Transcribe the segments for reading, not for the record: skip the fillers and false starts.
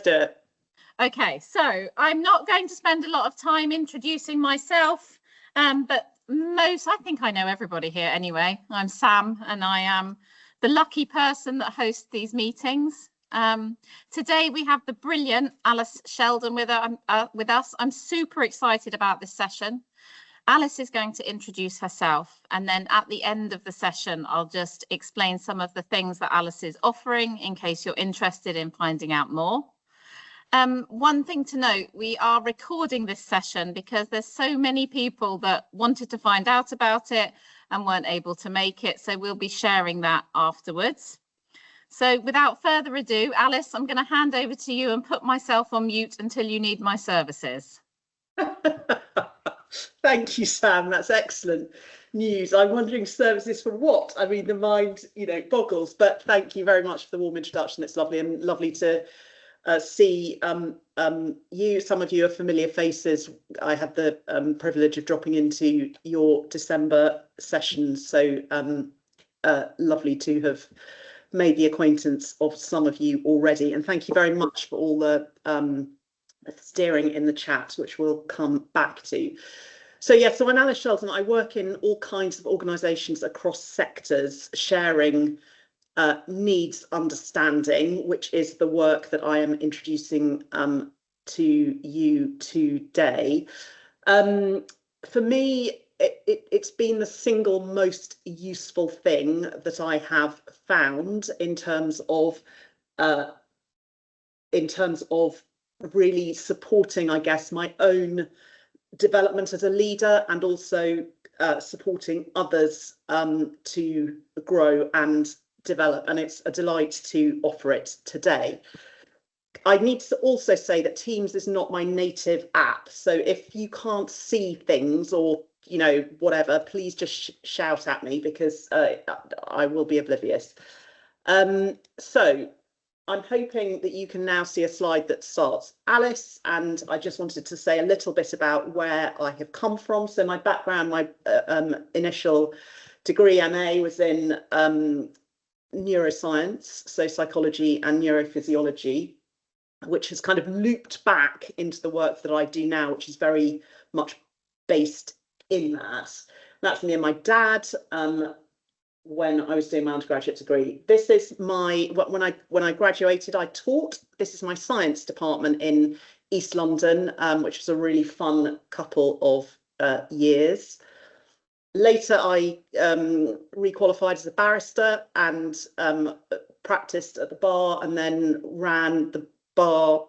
do it. Okay, so I'm not going to spend a lot of time introducing myself, but I think I know everybody here anyway. I'm Sam, and I am the lucky person that hosts these meetings. Today we have the brilliant Alice Sheldon with us. I'm super excited about this session. Alice is going to introduce herself, and then at the end of the session, I'll just explain some of the things that Alice is offering in case you're interested in finding out more. One thing to note, we are recording this session because there's so many people that wanted to find out about it and weren't able to make it. So we'll be sharing that afterwards. So without further ado, Alice, I'm going to hand over to you and put myself on mute until you need my services. Thank you, Sam. That's excellent news. I'm wondering services for what? I mean, the mind, boggles, but thank you very much for the warm introduction. It's lovely, and lovely to see you. Some of you are familiar faces. I had the privilege of dropping into your December sessions, so lovely to have made the acquaintance of some of you already, and thank you very much for all the steering in the chat, which we'll come back to. So so I'm Alice Sheldon. I work in all kinds of organisations across sectors, sharing needs understanding, which is the work that I am introducing to you today. For me, it's been the single most useful thing that I have found in terms of really supporting, I guess, my own development as a leader, and also supporting others to grow and develop, and it's a delight to offer it today. I need to also say that Teams is not my native app, so if you can't see things or whatever, please just shout at me, because I will be oblivious. So I'm hoping that you can now see a slide that starts Alice, and I just wanted to say a little bit about where I have come from. So my background, my initial degree, MA, was in neuroscience, so psychology and neurophysiology, which has kind of looped back into the work that I do now, which is very much based in that. That's me and my dad when I was doing my undergraduate degree. This is when I graduated, I taught. This is my science department in East London, which was a really fun couple of years. Later, I requalified as a barrister and practiced at the bar, and then ran the bar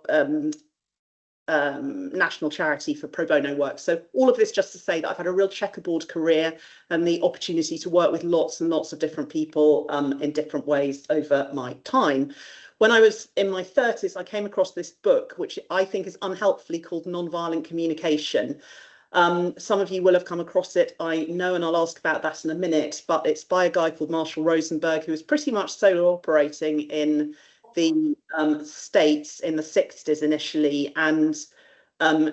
national charity for pro bono work. So all of this just to say that I've had a real checkerboard career and the opportunity to work with lots and lots of different people in different ways over my time. When I was in my 30s, I came across this book, which I think is unhelpfully called Nonviolent Communication. Some of you will have come across it, I know, and I'll ask about that in a minute, but it's by a guy called Marshall Rosenberg, who was pretty much solo operating in the States in the 60s initially, and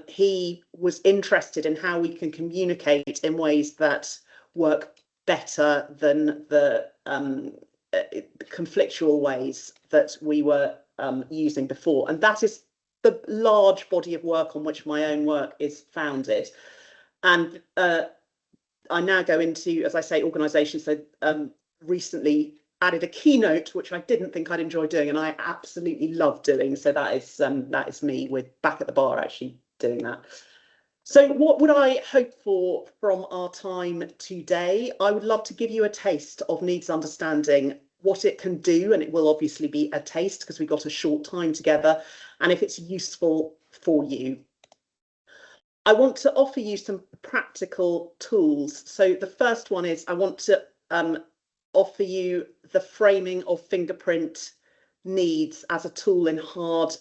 he was interested in how we can communicate in ways that work better than the conflictual ways that we were using before, and that is the large body of work on which my own work is founded. And I now go into, as I say, organisations. So recently added a keynote, which I didn't think I'd enjoy doing, and I absolutely love doing. So that is me with back at the bar actually doing that. So what would I hope for from our time today? I would love to give you a taste of needs understanding, what it can do, and it will obviously be a taste because we've got a short time together, and if it's useful for you. I want to offer you some practical tools. So the first one is I want to offer you the framing of fingerprint needs as a tool in hard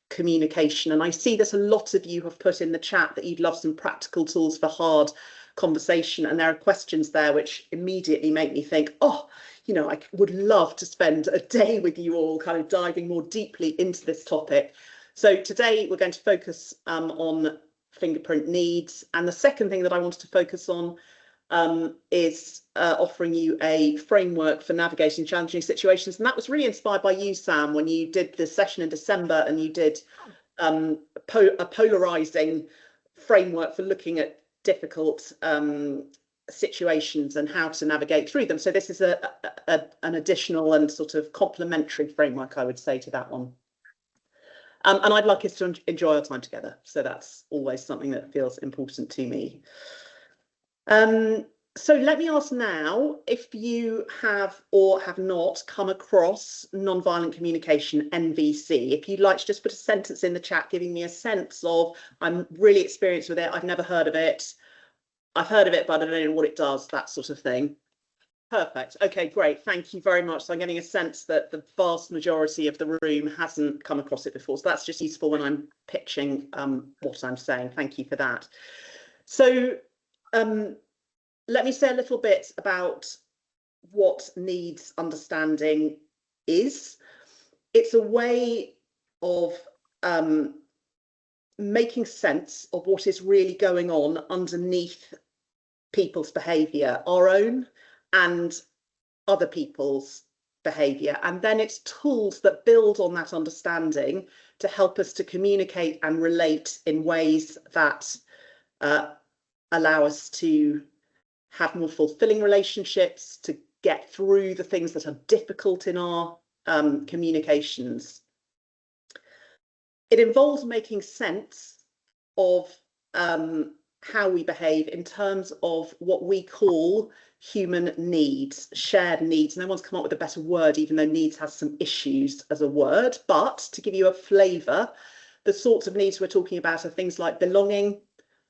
communication, and I see that a lot of you have put in the chat that you'd love some practical tools for hard conversation, and there are questions there which immediately make me think, oh, I would love to spend a day with you all kind of diving more deeply into this topic. So today we're going to focus on fingerprint needs, and the second thing that I wanted to focus on is offering you a framework for navigating challenging situations. And that was really inspired by you, Sam, when you did the session in December and you did a polarizing framework for looking at difficult situations and how to navigate through them. So this is an additional and sort of complementary framework, I would say, to that one. And I'd like us to enjoy our time together. So that's always something that feels important to me. So let me ask now if you have or have not come across nonviolent communication, NVC. If you'd like to just put a sentence in the chat giving me a sense of, I'm really experienced with it, I've never heard of it, I've heard of it, but I don't know what it does, that sort of thing. Perfect. Okay, great. Thank you very much. So I'm getting a sense that the vast majority of the room hasn't come across it before. So that's just useful when I'm pitching what I'm saying. Thank you for that. So let me say a little bit about what needs understanding is. It's a way of making sense of what is really going on underneath people's behaviour, our own and other people's behaviour. And then it's tools that build on that understanding to help us to communicate and relate in ways that allow us to have more fulfilling relationships, to get through the things that are difficult in our communications. It involves making sense of how we behave in terms of what we call human needs, shared needs. No one's come up with a better word, even though needs has some issues as a word. But to give you a flavour, the sorts of needs we're talking about are things like belonging,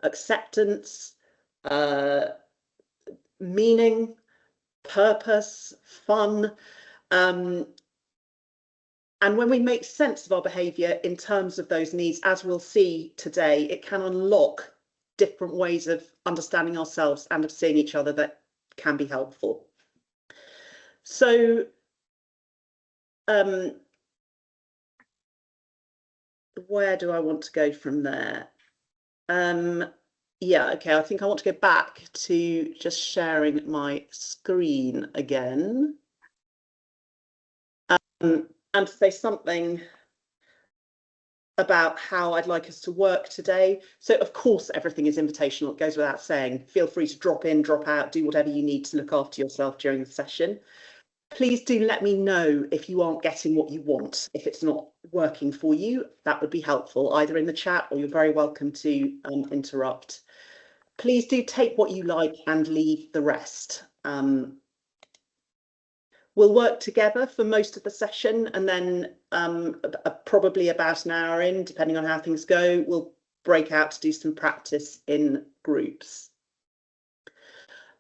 acceptance, meaning, purpose, fun. And when we make sense of our behaviour in terms of those needs, as we'll see today, it can unlock different ways of understanding ourselves and of seeing each other that can be helpful. So where do I want to go from there? Yeah, okay, I think I want to go back to just sharing my screen again. And to say something about how I'd like us to work today. So of course, everything is invitational. It goes without saying. Feel free to drop in, drop out, do whatever you need to look after yourself during the session. Please do let me know if you aren't getting what you want, if it's not working for you. That would be helpful, either in the chat or you're very welcome to interrupt. Please do take what you like and leave the rest. We'll work together for most of the session, and then probably about an hour in, depending on how things go, we'll break out to do some practice in groups.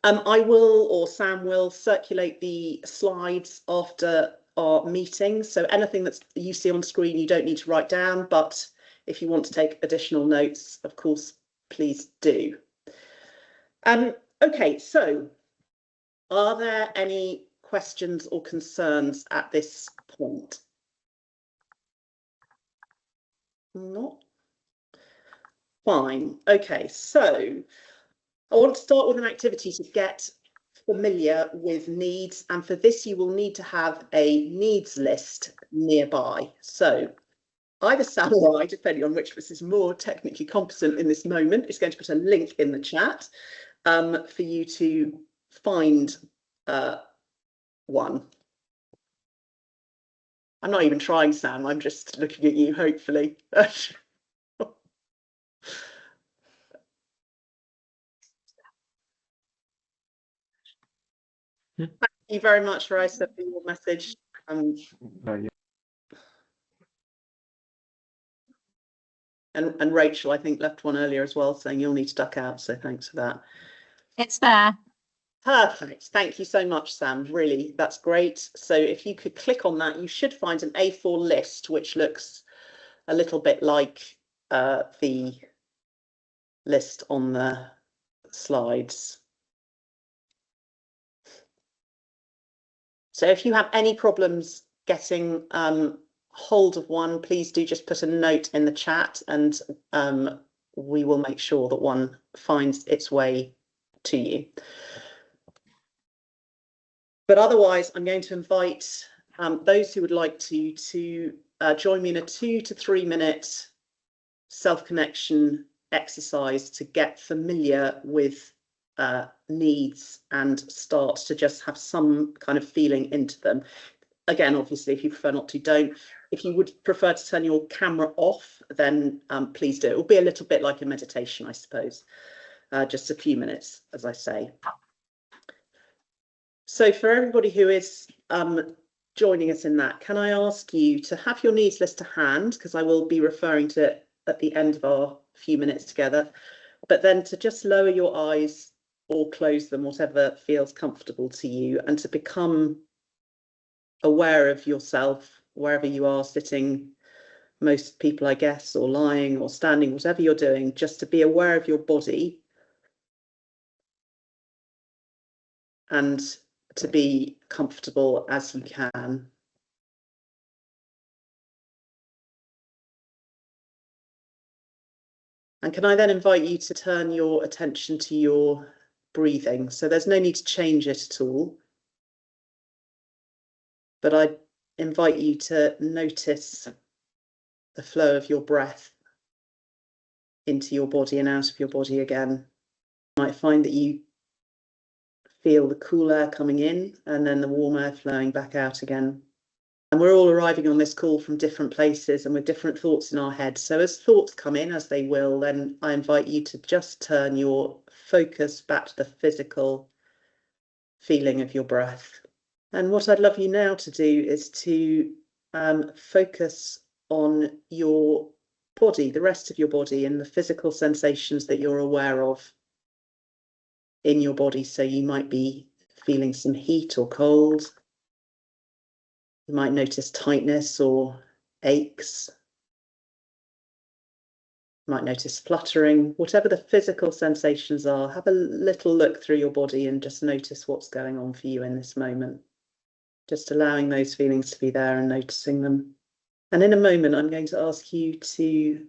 I will, or Sam will, circulate the slides after our meeting. So anything that you see on screen, you don't need to write down, but if you want to take additional notes, of course, please do. Okay, so are there any questions or concerns at this point? Not? Fine. Okay, so I want to start with an activity to get familiar with needs, and for this you will need to have a needs list nearby. So either Sam or I, depending on which of us is more technically competent in this moment, is going to put a link in the chat for you to find one. I'm not even trying, Sam, I'm just looking at you, hopefully. Thank you very much, Raisa, for your message. And Rachel, I think, left one earlier as well, saying you'll need to duck out, so thanks for that. It's there. Perfect. Thank you so much, Sam. Really, that's great. So if you could click on that, you should find an A4 list, which looks a little bit like the list on the slides. So if you have any problems getting hold of one, please do just put a note in the chat, and we will make sure that one finds its way to you. But otherwise, I'm going to invite those who would like to join me in a 2 to 3 minute self-connection exercise to get familiar with needs and start to just have some kind of feeling into them. Again, obviously, if you prefer not to, don't. If you would prefer to turn your camera off, then please do. It will be a little bit like a meditation, I suppose. Just a few minutes, as I say. So for everybody who is joining us in that, can I ask you to have your needs list to hand, because I will be referring to it at the end of our few minutes together, but then to just lower your eyes or close them, whatever feels comfortable to you, and to become aware of yourself wherever you are sitting, most people, I guess, or lying or standing, whatever you're doing, just to be aware of your body and to be comfortable as you can. And can I then invite you to turn your attention to your breathing? So there's no need to change it at all, but I invite you to notice the flow of your breath into your body and out of your body again. You might find that you feel the cool air coming in and then the warm air flowing back out again. And we're all arriving on this call from different places and with different thoughts in our heads. So as thoughts come in, as they will, then I invite you to just turn your focus back to the physical feeling of your breath. And what I'd love you now to do is to focus on your body, the rest of your body, and the physical sensations that you're aware of in your body. So you might be feeling some heat or cold. You might notice tightness or aches. You might notice fluttering. Whatever the physical sensations are, have a little look through your body and just notice what's going on for you in this moment. Just allowing those feelings to be there and noticing them. And in a moment, I'm going to ask you to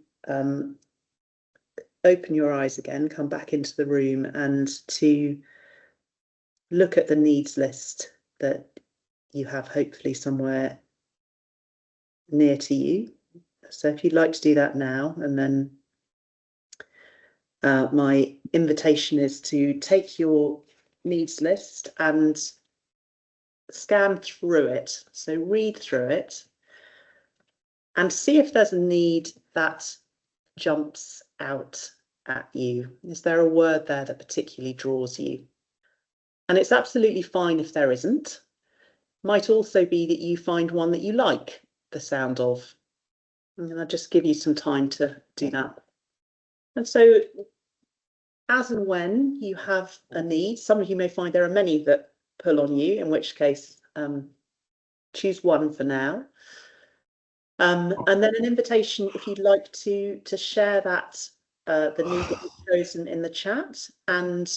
open your eyes again, come back into the room, and to look at the needs list that you have hopefully somewhere near to you. So if you'd like to do that now, and then my invitation is to take your needs list and scan through it. So read through it and see if there's a need that jumps out at you. Is there a word there that particularly draws you? And it's absolutely fine if there isn't. Might also be that you find one that you like the sound of. And I'll just give you some time to do that. And so as and when you have a need, some of you may find there are many that pull on you, in which case choose one for now. And then an invitation, if you'd like to share that, the need that you've chosen in the chat, and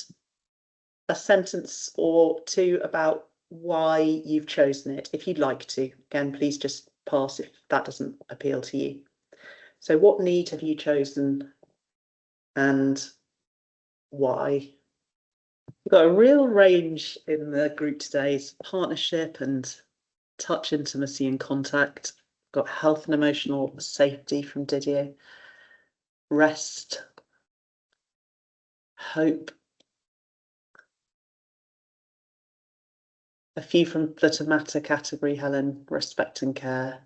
a sentence or two about why you've chosen it, if you'd like to. Again, please just pass if that doesn't appeal to you. So what need have you chosen and why? We've got a real range in the group today. It's partnership and touch, intimacy and contact. Got health and emotional safety from Didier, rest, hope, a few from the to matter category, Helen, respect and care,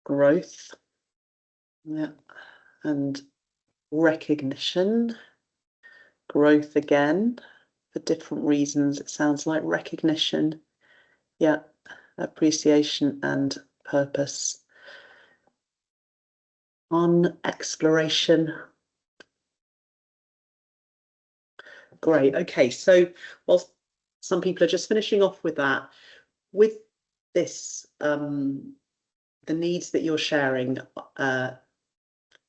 growth, yeah, and recognition, growth again, for different reasons. It sounds like recognition, yeah, appreciation and purpose. On exploration. Great. Okay, so whilst some people are just finishing off with that, with this, the needs that you're sharing,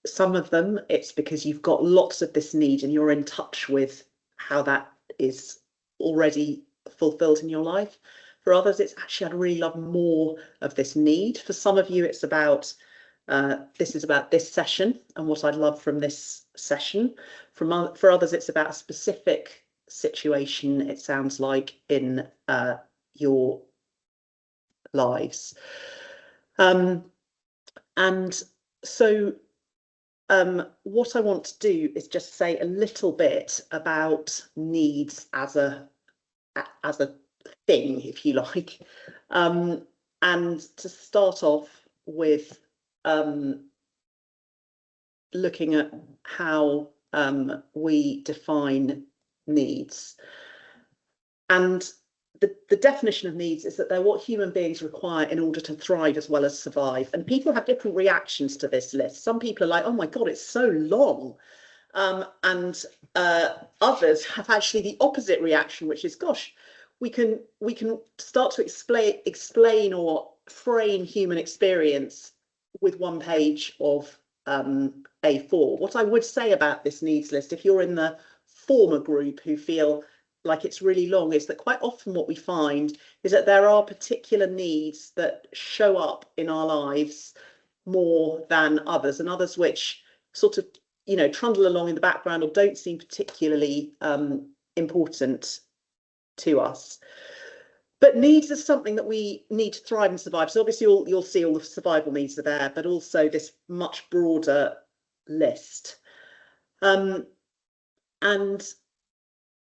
some of them it's because you've got lots of this need and you're in touch with how that is already fulfilled in your life. For others, it's actually, I'd really love more of this need. For some of you, it's about this is about this session and what I'd love from this session. For others, it's about a specific situation, it sounds like, in your lives. And so what I want to do is just say a little bit about needs as a thing, if you like, and to start off with looking at how we define needs. And the definition of needs is that they're what human beings require in order to thrive as well as survive. And people have different reactions to this list. Some people are like, oh my God, it's so long. And others have actually the opposite reaction, which is, gosh, we can start to explain or frame human experience with one page of A4. What I would say about this needs list, if you're in the former group who feel like it's really long, is that quite often what we find is that there are particular needs that show up in our lives more than others, and others which sort of, you know, trundle along in the background or don't seem particularly important to us. But needs is something that we need to thrive and survive. So obviously you'll see all the survival needs are there, but also this much broader list. And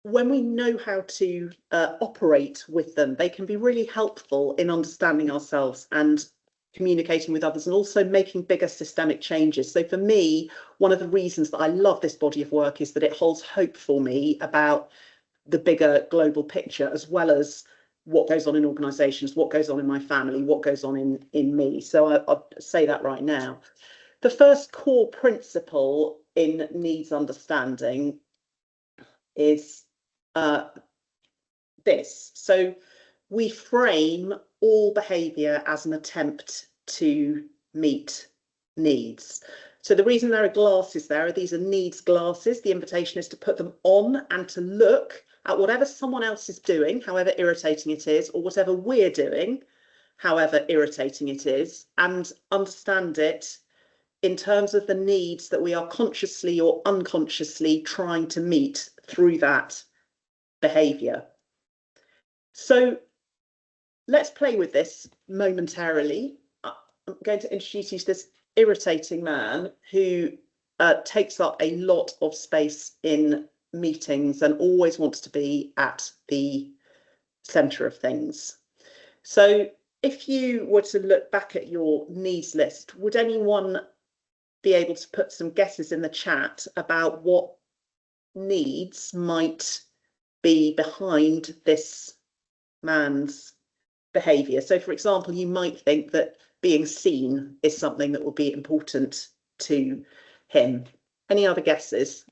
when we know how to operate with them, they can be really helpful in understanding ourselves and communicating with others, and also making bigger systemic changes. So for me, one of the reasons that I love this body of work is that it holds hope for me about the bigger global picture, as well as what goes on in organisations, what goes on in my family, what goes on in me. So I'll say that right now. The first core principle in needs understanding is this. So we frame all behaviour as an attempt to meet needs. So the reason there are glasses there, these are needs glasses. The invitation is to put them on and to look at whatever someone else is doing, however irritating it is, or whatever we're doing, however irritating it is, and understand it in terms of the needs that we are consciously or unconsciously trying to meet through that behaviour. So let's play with this momentarily. I'm going to introduce you to this irritating man who takes up a lot of space in meetings and always wants to be at the centre of things. So if you were to look back at your needs list, would anyone be able to put some guesses in the chat about what needs might be behind this man's behaviour? So for example, you might think that being seen is something that will be important to him. Any other guesses?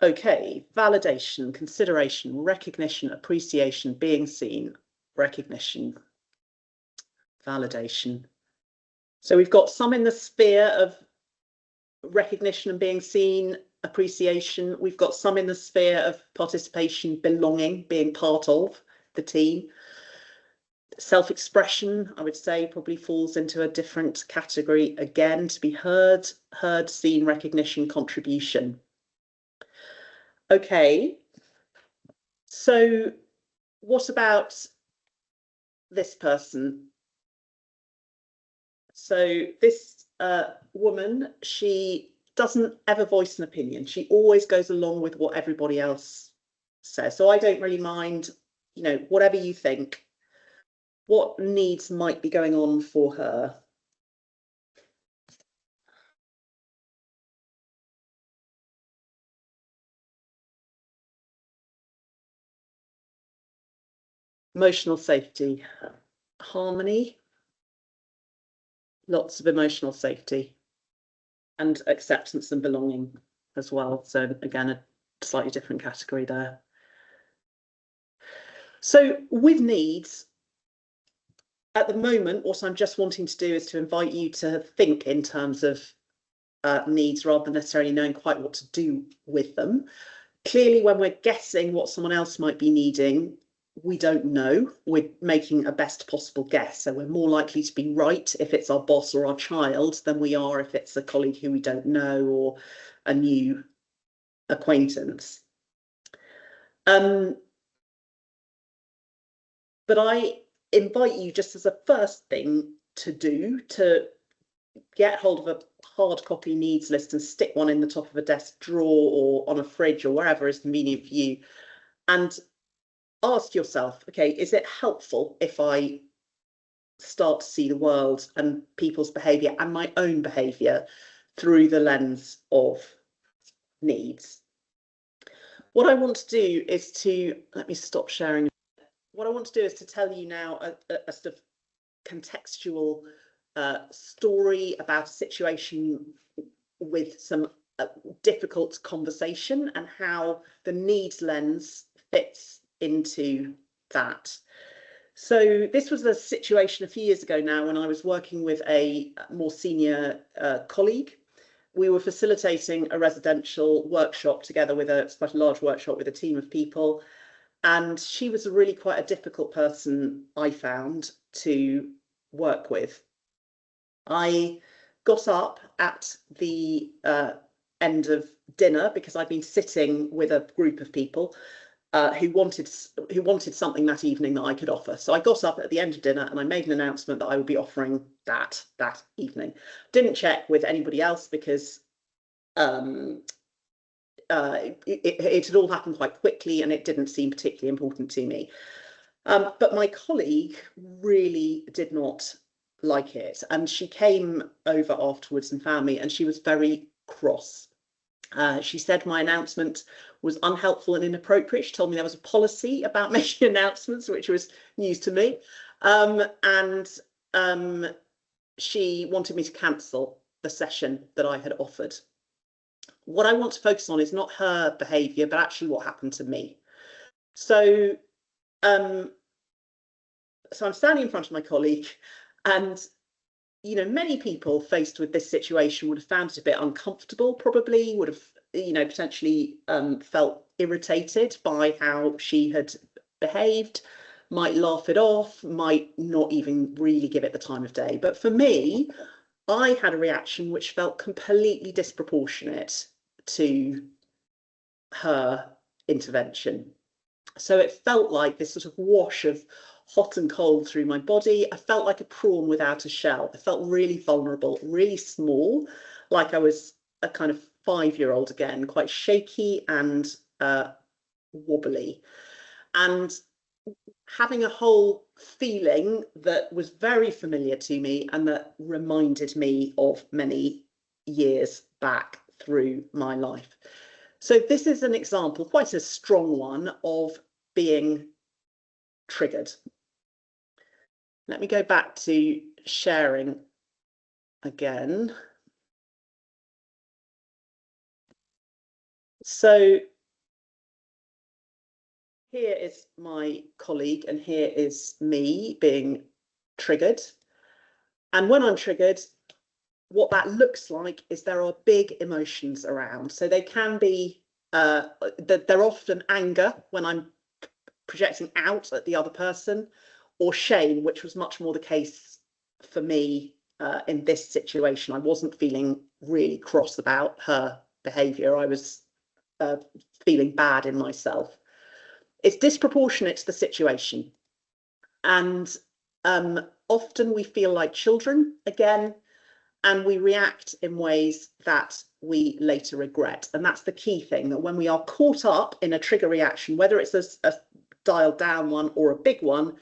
Okay, validation, consideration, recognition, appreciation, being seen, recognition, validation. So we've got some in the sphere of recognition and being seen, appreciation. We've got some in the sphere of participation, belonging, being part of the team. Self-expression, I would say, probably falls into a different category again, to be heard, seen, recognition, contribution. Okay, so what about this person? So this woman, she doesn't ever voice an opinion. She always goes along with what everybody else says. So I don't really mind, you know, whatever you think. What needs might be going on for her? Emotional safety, harmony, lots of emotional safety, and acceptance and belonging as well. So again, a slightly different category there. So with needs, at the moment, what I'm just wanting to do is to invite you to think in terms of needs rather than necessarily knowing quite what to do with them. Clearly, when we're guessing what someone else might be needing, we don't know. We're making a best possible guess. So we're more likely to be right if it's our boss or our child than we are if it's a colleague who we don't know or a new acquaintance. But I invite you, just as a first thing to do, to get hold of a hard copy needs list and stick one in the top of a desk drawer or on a fridge or wherever is convenient for you, and ask yourself, okay, is it helpful if I start to see the world and people's behaviour and my own behaviour through the lens of needs? What I want to do is to, let me stop sharing. What I want to do is to tell you now a sort of contextual story about a situation with some difficult conversation and how the needs lens fits into that. So this was a situation a few years ago now when I was working with a more senior colleague. We were facilitating a residential workshop together with quite a large workshop with a team of people. And she was really quite a difficult person, I found, to work with. I got up at the end of dinner because I'd been sitting with a group of people who wanted something that evening that I could offer. So I got up at the end of dinner and I made an announcement that I would be offering that evening. Didn't check with anybody else because it had all happened quite quickly and it didn't seem particularly important to me. But my colleague really did not like it, and she came over afterwards and found me, and she was very cross. She said my announcement was unhelpful and inappropriate. She told me there was a policy about making announcements, which was news to me. She wanted me to cancel the session that I had offered. What I want to focus on is not her behaviour, but actually what happened to me. So I'm standing in front of my colleague, and many people faced with this situation would have found it a bit uncomfortable, probably would have potentially felt irritated by how she had behaved, might laugh it off, might not even really give it the time of day. But for me, I had a reaction which felt completely disproportionate to her intervention. So it felt like this sort of wash of hot and cold through my body. I felt like a prawn without a shell. I felt really vulnerable, really small, like I was a kind of 5-year-old again, quite shaky and wobbly. And having a whole feeling that was very familiar to me and that reminded me of many years back through my life. So this is an example, quite a strong one, of being triggered. Let me go back to sharing again. So here is my colleague and here is me being triggered. And when I'm triggered, what that looks like is there are big emotions around. So they can be, they're often anger when I'm projecting out at the other person, or shame, which was much more the case for me in this situation. I wasn't feeling really cross about her behaviour. I was feeling bad in myself. It's disproportionate to the situation. And often we feel like children again, and we react in ways that we later regret. And that's the key thing, that when we are caught up in a trigger reaction, whether it's a dialed down one or a big one,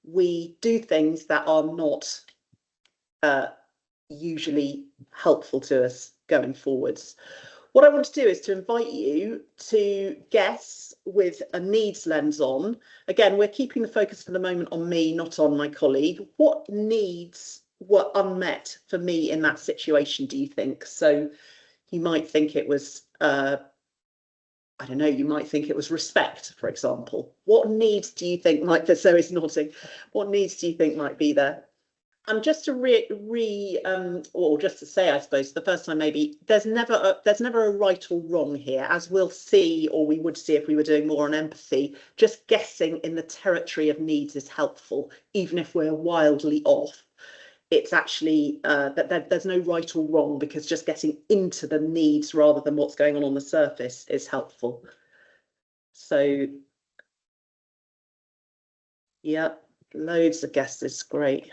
we do things that are not usually helpful to us going forwards. What I want to do is to invite you to guess with a needs lens on. Again, we're keeping the focus for the moment on me, not on my colleague. What needs were unmet for me in that situation, do you think? So you might think it was, I don't know, you might think it was respect, for example. What needs do you think might, Zoe's nodding, what needs do you think might be there? And just to or just to say, I suppose, the first time maybe, there's never a right or wrong here, as we'll see, or we would see if we were doing more on empathy. Just guessing in the territory of needs is helpful, even if we're wildly off. It's actually that there's no right or wrong, because just getting into the needs rather than what's going on the surface is helpful. So, yeah, loads of guesses, great.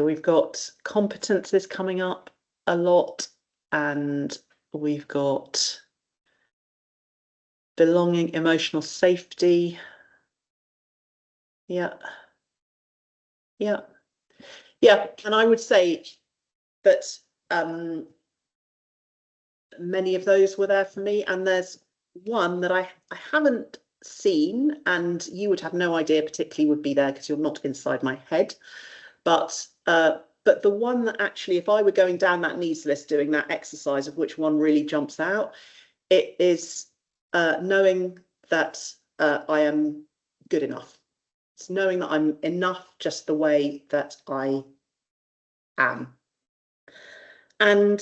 We've got competences coming up a lot, and we've got belonging, emotional safety. Yeah. Yeah. Yeah. And I would say that many of those were there for me. And there's one that I haven't seen, and you would have no idea particularly would be there because you're not inside my head. But the one that actually, if I were going down that needs list, doing that exercise of which one really jumps out, it is knowing that I am good enough. It's knowing that I'm enough just the way that I am. And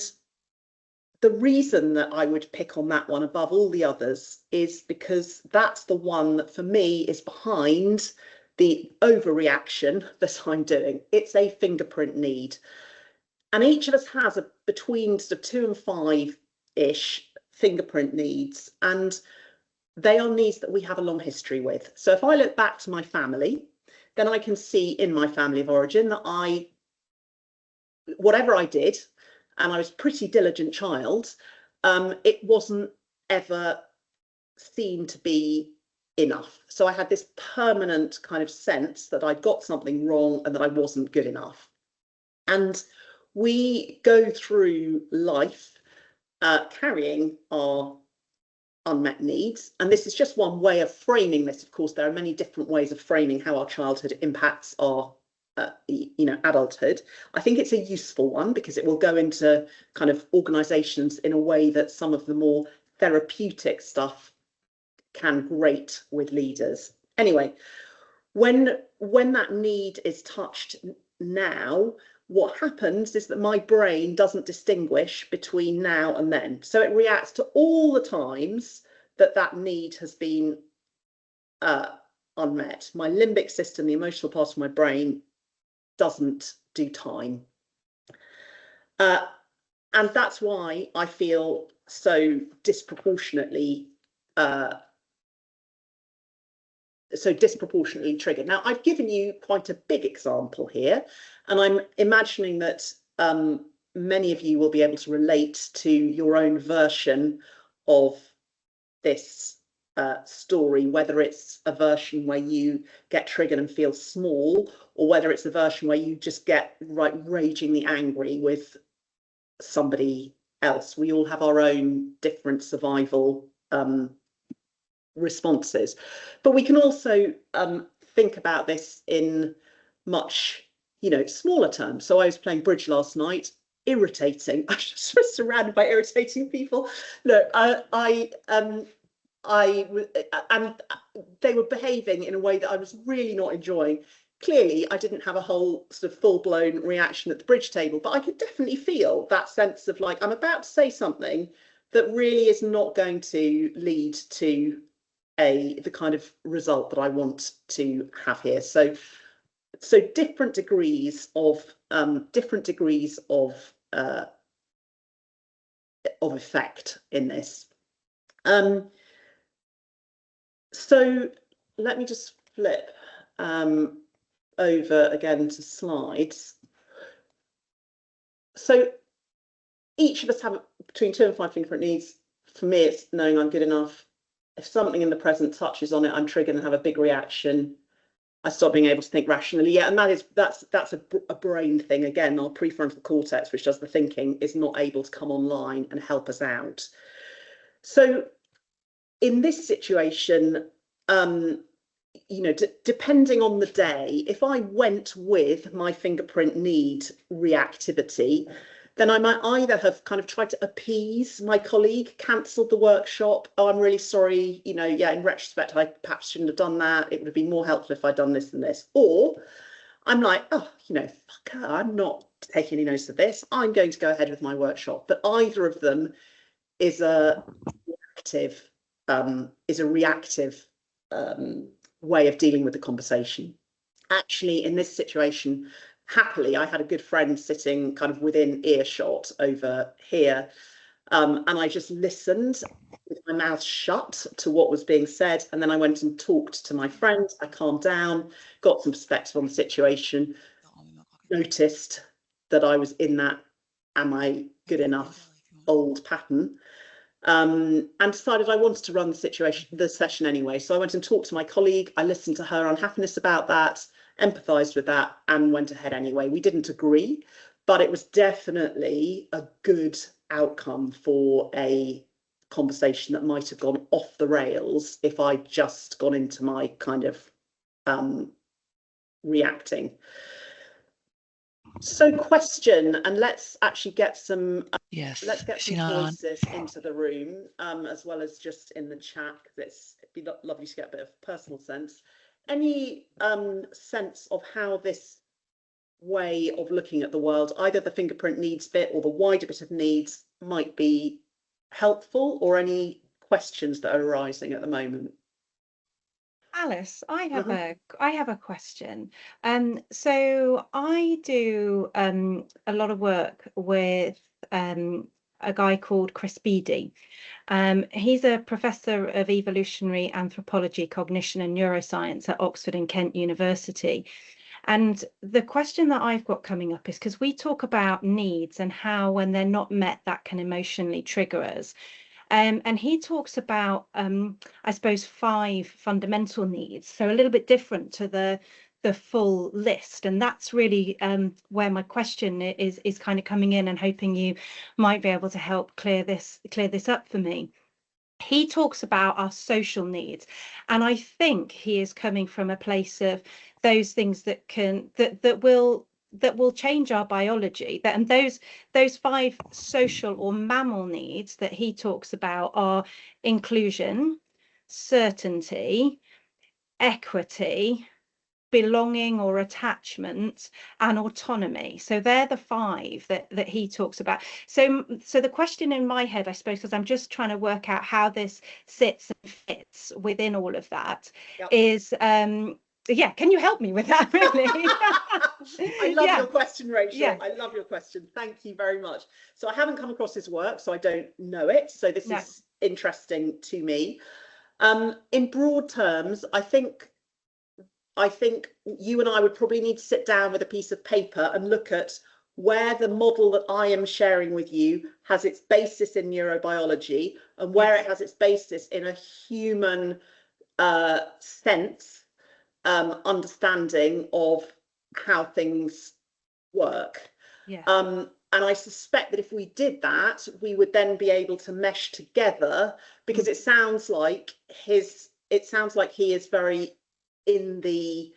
the reason that I would pick on that one above all the others is because that's the one that for me is behind the overreaction that I'm doing. It's a fingerprint need. And each of us has a between sort of 2 and 5-ish fingerprint needs. And they are needs that we have a long history with. So if I look back to my family, then I can see in my family of origin that whatever I did, and I was a pretty diligent child, it wasn't ever seen to be enough. So I had this permanent kind of sense that I'd got something wrong and that I wasn't good enough. And we go through life carrying our unmet needs. And this is just one way of framing this. Of course, there are many different ways of framing how our childhood impacts our adulthood. I think it's a useful one because it will go into kind of organizations in a way that some of the more therapeutic stuff can grate with leaders. Anyway, when that need is touched now, what happens is that my brain doesn't distinguish between now and then. So it reacts to all the times that need has been unmet. My limbic system, the emotional part of my brain, doesn't do time. And that's why I feel so disproportionately triggered. Now, I've given you quite a big example here, and I'm imagining that many of you will be able to relate to your own version of this story, whether it's a version where you get triggered and feel small, or whether it's a version where you just get ragingly angry with somebody else. We all have our own different survival responses, but we can also think about this in much smaller terms. So I was playing bridge last night, irritating. I was just surrounded by irritating people. Look, and they were behaving in a way that I was really not enjoying. Clearly, I didn't have a whole sort of full-blown reaction at the bridge table, but I could definitely feel that sense of like, I'm about to say something that really is not going to lead to the kind of result that I want to have here. So different degrees of effect in this. So let me just flip over again to slides. So each of us have between 2 and 5 fingerprint needs. For me, it's knowing I'm good enough. If something in the present touches on it, I'm triggered and have a big reaction. I stop being able to think rationally. Yeah, and that's a brain thing. Again, our prefrontal cortex, which does the thinking, is not able to come online and help us out. So in this situation, depending on the day, if I went with my fingerprint need reactivity, then I might either have kind of tried to appease my colleague, cancelled the workshop. Oh, I'm really sorry. In retrospect, I perhaps shouldn't have done that. It would have been more helpful if I'd done this and this. Or I'm like, oh, fuck her, I'm not taking any notice of this. I'm going to go ahead with my workshop. But either of them is a reactive way of dealing with the conversation. Actually, in this situation, happily, I had a good friend sitting kind of within earshot over here, and I just listened with my mouth shut to what was being said, and then I went and talked to my friend. I calmed down, got some perspective on the situation, noticed that I was in that am I good enough old pattern, and decided I wanted to run the session anyway. So I went and talked to my colleague. I listened to her unhappiness about that, empathized with that, and went ahead anyway. We didn't agree, but it was definitely a good outcome for a conversation that might have gone off the rails if I'd just gone into my kind of reacting. So question, and let's actually get some let's get some voices into the room, as well as just in the chat, because it'd be lovely to get a bit of personal sense. Any sense of how this way of looking at the world, either the fingerprint needs bit or the wider bit of needs, might be helpful, or any questions that are arising at the moment? Alice, I have a question. So I do a lot of work with a guy called Chris Beedie. He's a professor of evolutionary anthropology, cognition and neuroscience at Oxford and Kent University. And the question that I've got coming up is because we talk about needs and how when they're not met, that can emotionally trigger us. And he talks about, I suppose, 5 fundamental needs, so a little bit different to the full list. And that's really where my question is kind of coming in, and hoping you might be able to help clear this up for me. He talks about our social needs, and I think he is coming from a place of those things that will change our biology. And those 5 social or mammal needs that he talks about are inclusion, certainty, equity, belonging or attachment, and autonomy. So they're the 5 that he talks about. So the question in my head, I suppose, because I'm just trying to work out how this sits and fits within all of that, Yep. is yeah, can you help me with that, really? I love your question, Rachel. Yeah. I love your question. Thank you very much. So I haven't come across his work, so I don't know it. So this is interesting to me. In broad terms, I think you and I would probably need to sit down with a piece of paper and look at where the model that I am sharing with you has its basis in neurobiology, and where it has its basis in a human sense, understanding of how things work. Yeah. And I suspect that if we did that, we would then be able to mesh together, because it sounds like he is very in the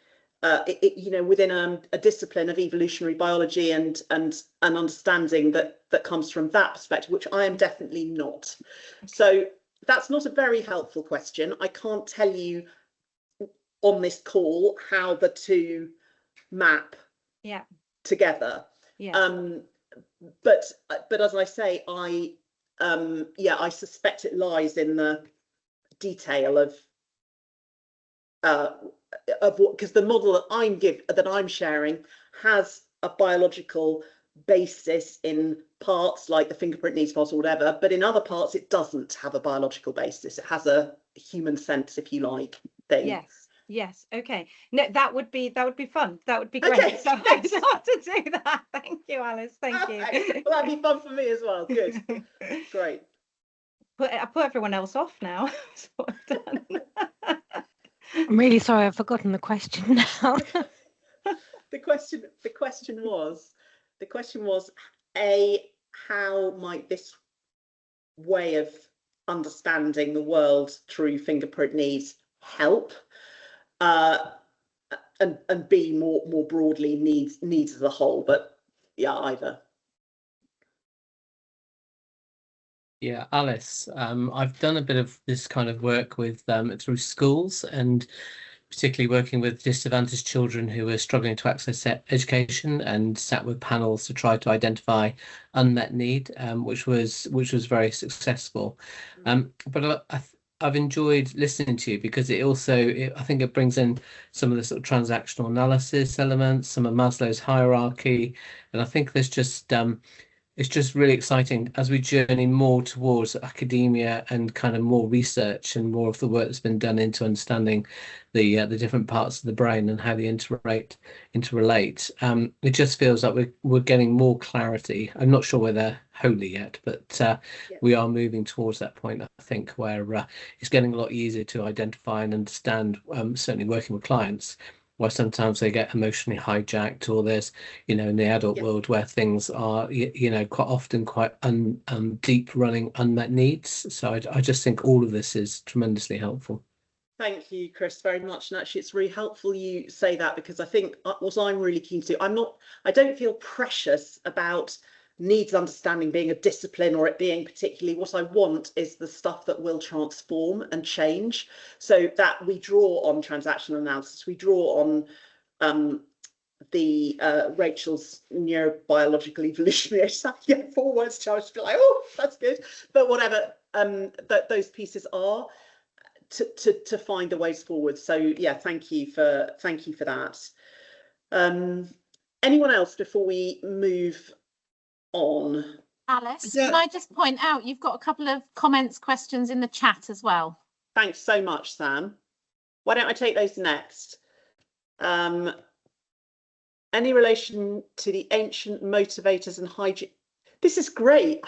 within a discipline of evolutionary biology and an understanding that comes from that perspective, which I am definitely not. So that's not a very helpful question. I can't tell you on this call how the two map together. But as I say, I suspect it lies in the detail of what, because the model that I'm sharing has a biological basis in parts, like the fingerprint needs part or whatever, but in other parts it doesn't have a biological basis. It has a human sense, if you like, thing. Yes. Okay. No, that would be fun. That would be great. Okay, so I'd love to do that. Thank you, Alice. Thank you. Well, that'd be fun for me as well. Good. Great. I put everyone else off now. That's what I've done. I'm really sorry, I've forgotten the question now. The question was, how might this way of understanding the world through fingerprint needs help, and B, more broadly, needs as a whole? But yeah, either. Yeah, Alice, I've done a bit of this kind of work with through schools, and particularly working with disadvantaged children who are struggling to access education, and sat with panels to try to identify unmet need, which was very successful. But I've enjoyed listening to you because I think it brings in some of the sort of transactional analysis elements, some of Maslow's hierarchy, and I think there's just it's just really exciting as we journey more towards academia and kind of more research and more of the work that's been done into understanding the different parts of the brain and how they interrelate. It just feels like we're getting more clarity. I'm not sure we're there wholly yet, but we are moving towards that point, I think, where it's getting a lot easier to identify and understand, certainly working with clients, where sometimes they get emotionally hijacked, or there's, in the adult world where things are, quite often quite deep running unmet needs. So I just think all of this is tremendously helpful. Thank you, Chris, very much. And actually, it's really helpful you say that, because I think what I'm really keen to do, I don't feel precious about needs understanding being a discipline or it being particularly. What I want is the stuff that will transform and change, so that we draw on transactional analysis, we draw on the Rachel's neurobiological evolutionary, yeah, 4 words to I was like, oh, that's good, but whatever those pieces are, to find the ways forward. So yeah, thank you for that. Anyone else before we move on? Alice, can I just point out you've got a couple of questions in the chat as well. Thanks so much, Sam. Why don't I take those next? Any relation to the ancient motivators and hygiene? This is great.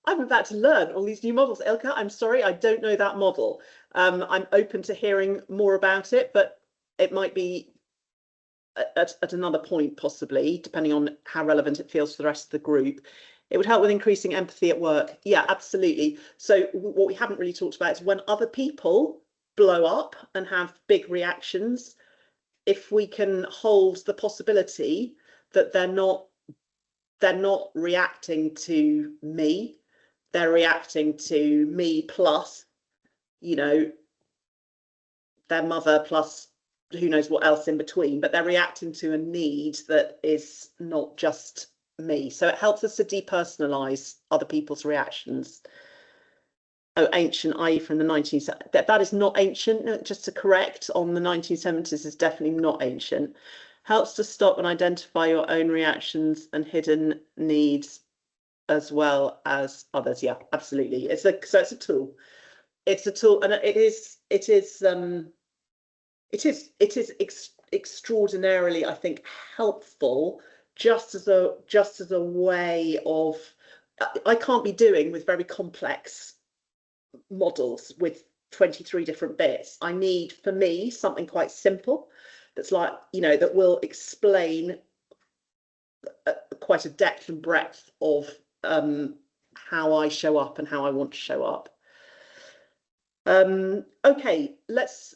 I'm about to learn all these new models. Ilka, I'm sorry, I don't know that model. I'm open to hearing more about it, but it might be at another point, possibly, depending on how relevant it feels to the rest of the group. It would help with increasing empathy at work. Yeah, absolutely. So what we haven't really talked about is when other people blow up and have big reactions, if we can hold the possibility that they're not reacting to me, they're reacting to me plus, their mother plus who knows what else in between, but they're reacting to a need that is not just me. So it helps us to depersonalize other people's reactions. Oh, ancient, i.e. from the 1970s. That is not ancient, just to correct on the 1970s is definitely not ancient. Helps to stop and identify your own reactions and hidden needs as well as others. Yeah, absolutely. So it's a tool. It's a tool, and it is extraordinarily, I think, helpful, just as a way of, I can't be doing with very complex models with 23 different bits. I need, for me, something quite simple that's like, that will explain quite a depth and breadth of how I show up and how I want to show up. Okay, let's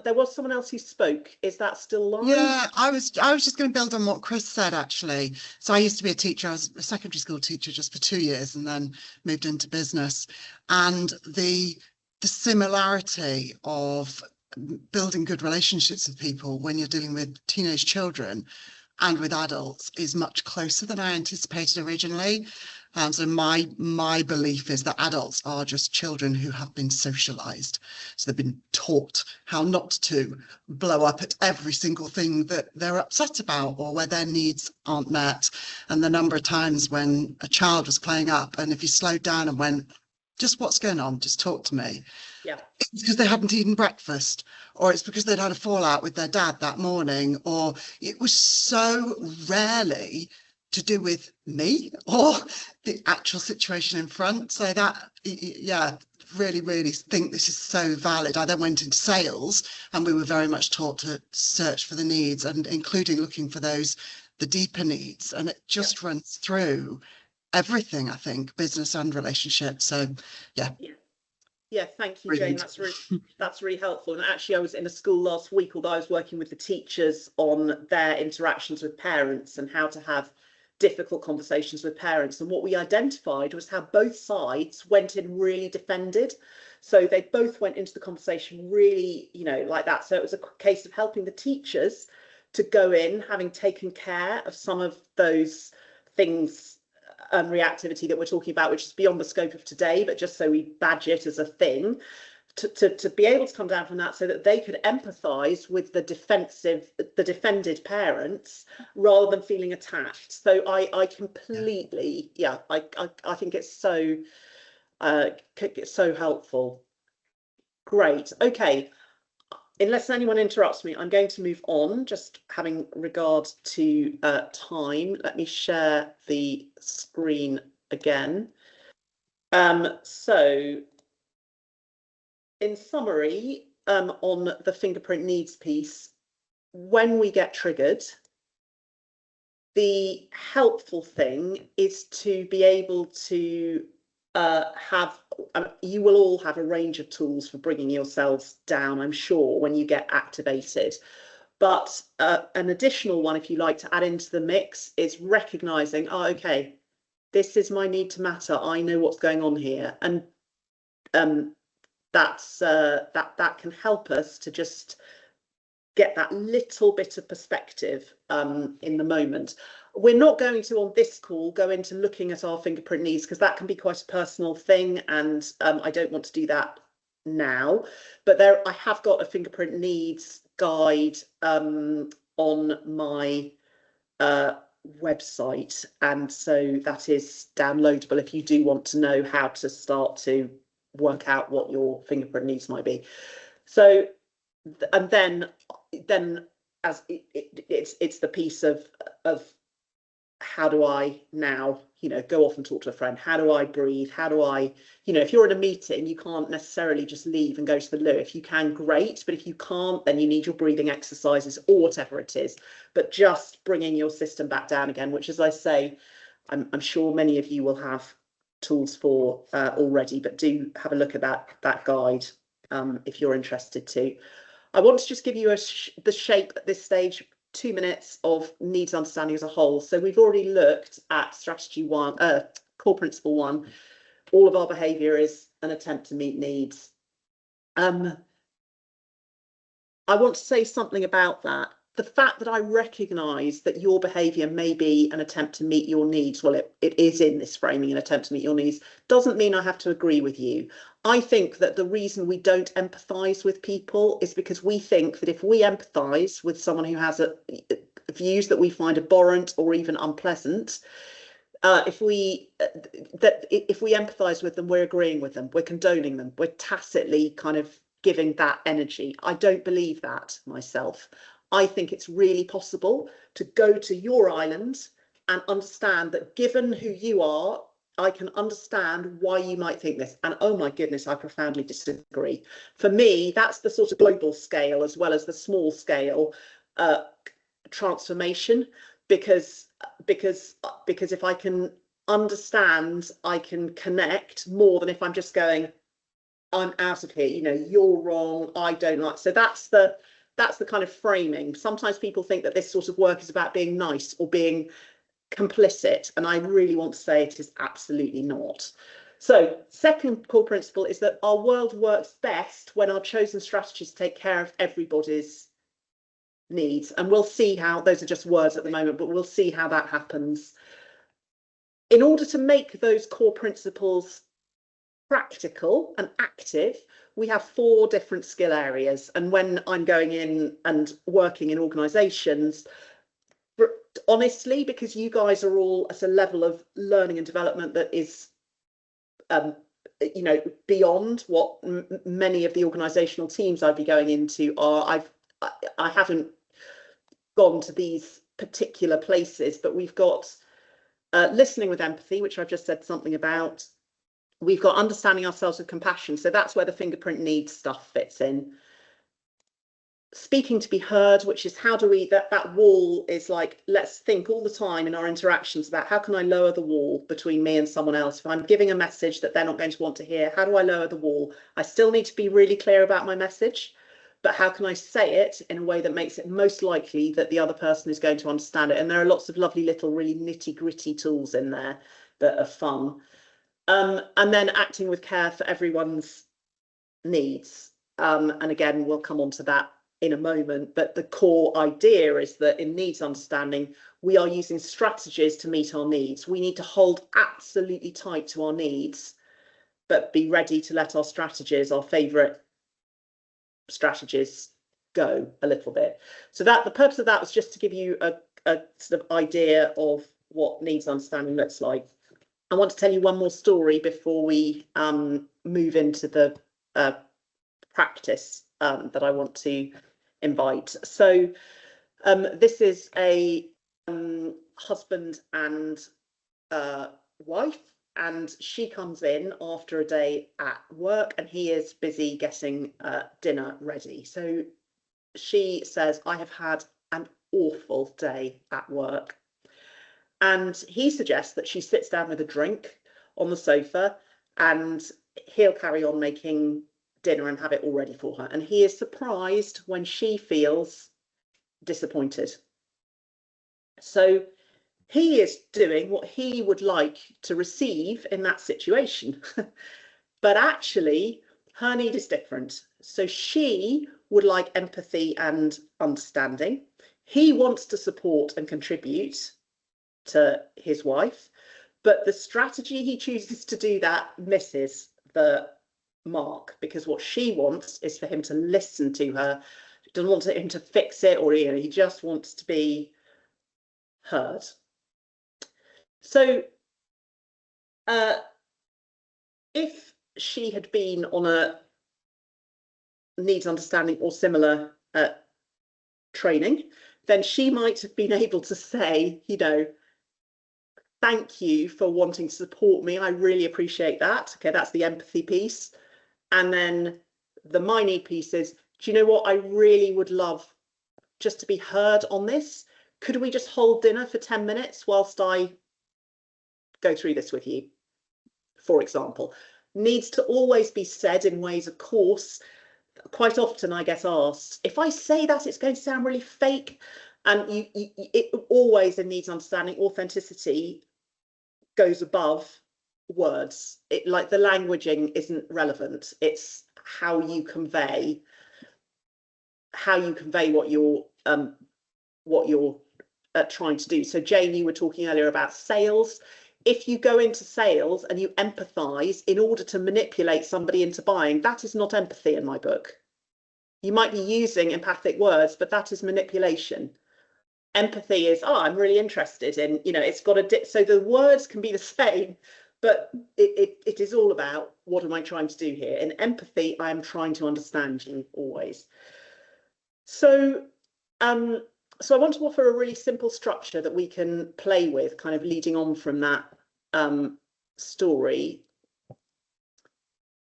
there was someone else who spoke. Is that still live? Yeah, I was just going to build on what Chris said, actually. So I used to be a teacher. I was a secondary school teacher just for 2 years and then moved into business. And the similarity of building good relationships with people when you're dealing with teenage children and with adults is much closer than I anticipated originally. So my belief is that adults are just children who have been socialized. So they've been taught how not to blow up at every single thing that they're upset about or where their needs aren't met. And the number of times when a child was playing up, and if you slowed down and went, just what's going on, just talk to me. Yeah. It's because they hadn't eaten breakfast, or it's because they'd had a fallout with their dad that morning, or it was so rarely to do with me or the actual situation in front. So that, yeah, really, really think this is so valid. I then went into sales and we were very much taught to search for the needs, and including looking for the deeper needs. And it just runs through everything, I think, business and relationships. So, yeah. Yeah, thank you, Jane. That's really helpful. And actually, I was in a school last week, although I was working with the teachers on their interactions with parents and how to have difficult conversations with parents. And what we identified was how both sides went in really defended. So they both went into the conversation really, you know, like that. So it was a case of helping the teachers to go in, having taken care of some of those things, reactivity that we're talking about, which is beyond the scope of today, but just so we badge it as a thing, to be able to come down from that so that they could empathise with the defended parents rather than feeling attacked. So I completely, yeah, I think it's so helpful. Great. Okay. Unless anyone interrupts me, I'm going to move on, just having regard to time. Let me share the screen again. So in summary, on the fingerprint needs piece, when we get triggered, the helpful thing is to be able to you will all have a range of tools for bringing yourselves down, I'm sure, when you get activated. But an additional one, if you like, to add into the mix is recognizing, oh, okay, this is my need to matter. I know what's going on here. And that can help us to just get that little bit of perspective in the moment. We're not going to, on this call, go into looking at our fingerprint needs, because that can be quite a personal thing, and I don't want to do that now. But I have got a fingerprint needs guide on my website, and so that is downloadable if you do want to know how to start to work out what your fingerprint needs might be. So, and then as it's the piece of how do I now, you know, go off and talk to a friend? How do I breathe? How do I, you know, if you're in a meeting, you can't necessarily just leave and go to the loo. If you can, great. But if you can't, then you need your breathing exercises or whatever it is. But just bringing your system back down again, which, as I say, I'm sure many of you will have tools for already, but do have a look at that guide if you're interested to. I want to just give you the shape at this stage. 2 minutes of needs understanding as a whole. So we've already looked at strategy 1, core principle 1. All of our behaviour is an attempt to meet needs. I want to say something about that. The fact that I recognise that your behaviour may be an attempt to meet your needs, well, it is in this framing, an attempt to meet your needs, doesn't mean I have to agree with you. I think that the reason we don't empathise with people is because we think that if we empathise with someone who has views that we find abhorrent or even unpleasant, if we empathise with them, we're agreeing with them, we're condoning them, we're tacitly kind of giving that energy. I don't believe that myself. I think it's really possible to go to your island and understand that given who you are, I can understand why you might think this. And oh my goodness, I profoundly disagree. For me, that's the sort of global scale as well as the small scale transformation, because if I can understand, I can connect more than if I'm just going, I'm out of here, you know, you're wrong, I don't like. So that's the kind of framing. Sometimes people think that this sort of work is about being nice or being complicit, and I really want to say it is absolutely not. So second core principle is that our world works best when our chosen strategies take care of everybody's needs, and we'll see how, those are just words at the moment, but we'll see how that happens. In order to make those core principles practical and active, we have 4 different skill areas. And when I'm going in and working in organisations, honestly, because you guys are all at a level of learning and development that is, you know, beyond what many of the organisational teams I'd be going into are. I haven't gone to these particular places, but we've got listening with empathy, which I've just said something about. We've got understanding ourselves with compassion. So that's where the fingerprint needs stuff fits in. Speaking to be heard, which is how do we, that wall is like, let's think all the time in our interactions about how can I lower the wall between me and someone else. If I'm giving a message that they're not going to want to hear, how do I lower the wall? I still need to be really clear about my message, but how can I say it in a way that makes it most likely that the other person is going to understand it? And there are lots of lovely little really nitty-gritty tools in there that are fun. And then acting with care for everyone's needs. And again, we'll come on to that in a moment, but the core idea is that in needs understanding, we are using strategies to meet our needs. We need to hold absolutely tight to our needs, but be ready to let our strategies, our favourite strategies, go a little bit. So that the purpose of that was just to give you a sort of idea of what needs understanding looks like. I want to tell you one more story before we move into the practice that I want to invite. So this is a husband and wife, and she comes in after a day at work and he is busy getting dinner ready. So she says, I have had an awful day at work. And he suggests that she sits down with a drink on the sofa and he'll carry on making dinner and have it all ready for her. And he is surprised when she feels disappointed. So he is doing what he would like to receive in that situation. But actually, her need is different. So she would like empathy and understanding. He wants to support and contribute to his wife, but the strategy he chooses to do that misses the mark, because what she wants is for him to listen to her. She doesn't want him to fix it, or he just wants to be heard. So if she had been on a needs understanding or similar training, then she might have been able to say, thank you for wanting to support me. I really appreciate that. Okay, that's the empathy piece. And then the my need piece is, do you know what? I really would love just to be heard on this. Could we just hold dinner for 10 minutes whilst I go through this with you? For example, needs to always be said in ways, of course. Quite often I get asked, if I say that, it's going to sound really fake. And it always, in needs understanding, authenticity goes above words. Like the languaging isn't relevant. It's how you convey what you're trying to do. So Jane, you were talking earlier about sales. If you go into sales and you empathize in order to manipulate somebody into buying, that is not empathy in my book. You might be using empathic words, but that is manipulation. Empathy is, I'm really interested in, it's got so the words can be the same, but it is all about what am I trying to do here. In empathy, I am trying to understand you always. So so I want to offer a really simple structure that we can play with, kind of leading on from that story.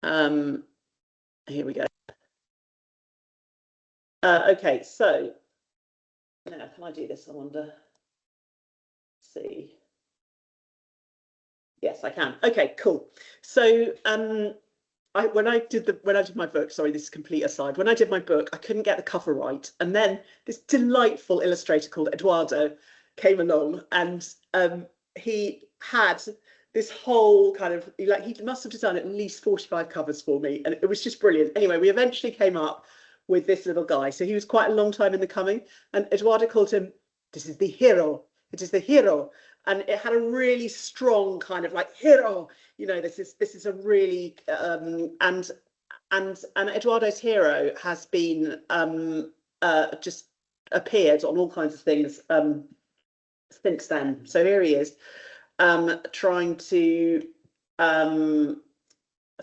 Here we go. Okay, so now can I do this? I wonder. Let's see. Yes, I can. Okay, cool. So when I did my book, sorry, this is complete aside. When I did my book, I couldn't get the cover right, and then this delightful illustrator called Eduardo came along, and he had this whole kind of he must have done at least 45 covers for me, and it was just brilliant. Anyway, we eventually came up with this little guy. So he was quite a long time in the coming, and Eduardo called him, this is the hero. It is the hero. And it had a really strong kind of like hero, this is a really and Eduardo's hero has been just appeared on all kinds of things since then. So here he is trying to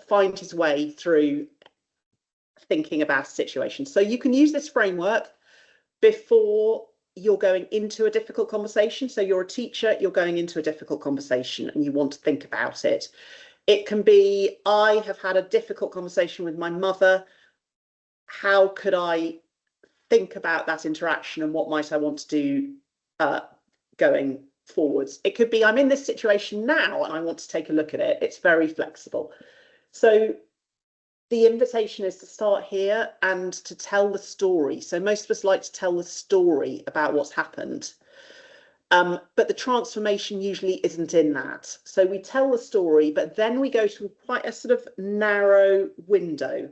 find his way through thinking about a situation. So you can use this framework before you're going into a difficult conversation. So you're a teacher, you're going into a difficult conversation and you want to think about it. It can be, I have had a difficult conversation with my mother. How could I think about that interaction and what might I want to do going forwards? It could be, I'm in this situation now and I want to take a look at it. It's very flexible. So the invitation is to start here and to tell the story. So most of us like to tell the story about what's happened. But the transformation usually isn't in that. So we tell the story, but then we go to quite a sort of narrow window.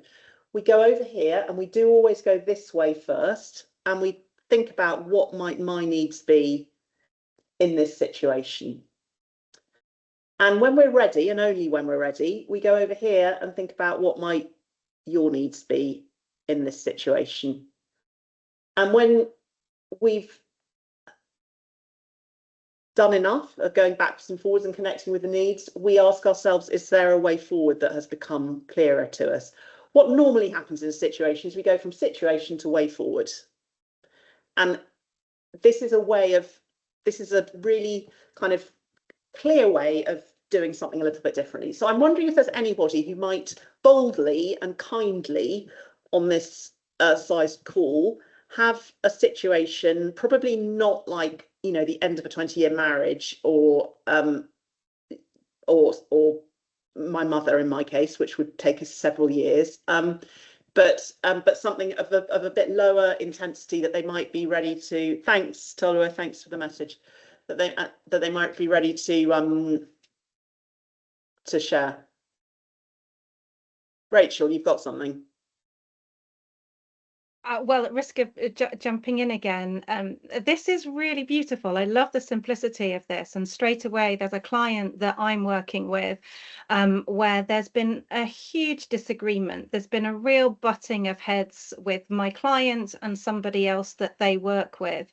We go over here, and we do always go this way first, and we think about what might my needs be in this situation. And when we're ready, and only when we're ready, we go over here and think about what might your needs be in this situation. And when we've done enough of going backwards and forwards and connecting with the needs, we ask ourselves, is there a way forward that has become clearer to us? What normally happens in a situation is we go from situation to way forward. And this is a really kind of clear way of doing something a little bit differently. So I'm wondering if there's anybody who might boldly and kindly on this sized call have a situation, probably not like, you know, the end of a 20-year marriage or my mother in my case, which would take us several years, but something of a bit lower intensity that they might be ready to. Thanks, Tolua, thanks for the message. That they might be ready to share. Rachel, you've got something. Well, at risk of jumping in again, this is really beautiful. I love the simplicity of this. And straight away, there's a client that I'm working with where there's been a huge disagreement. There's been a real butting of heads with my client and somebody else that they work with.